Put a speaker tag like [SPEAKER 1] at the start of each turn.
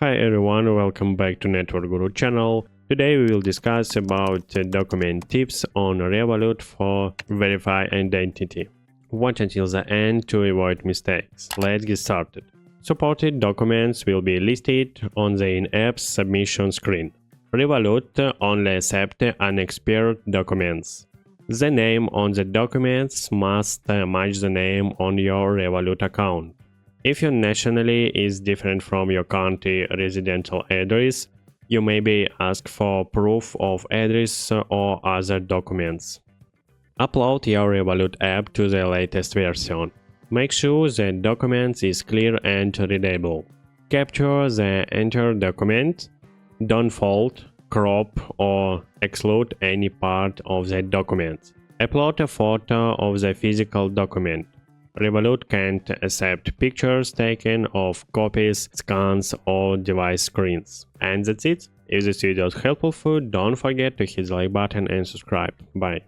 [SPEAKER 1] Hi everyone, welcome back to Network Guru channel. Today we will discuss about document tips on Revolut for verify identity. Watch until the end to avoid mistakes. Let's get started. Supported documents will be listed on the in-app submission screen. Revolut only accepts unexpired documents. The name on the documents must match the name on your Revolut account. If your nationality is different from your country residential address, you may be asked for proof of address or other documents. Upload your Revolut app to the latest version. Make sure the document is clear and readable. Capture the entered document. Don't fold, crop, or exclude any part of the document. Upload a photo of the physical document. Revolut can't accept pictures taken of copies, scans, or device screens. And that's it. If this video is helpful, don't forget to hit the like button and subscribe. Bye.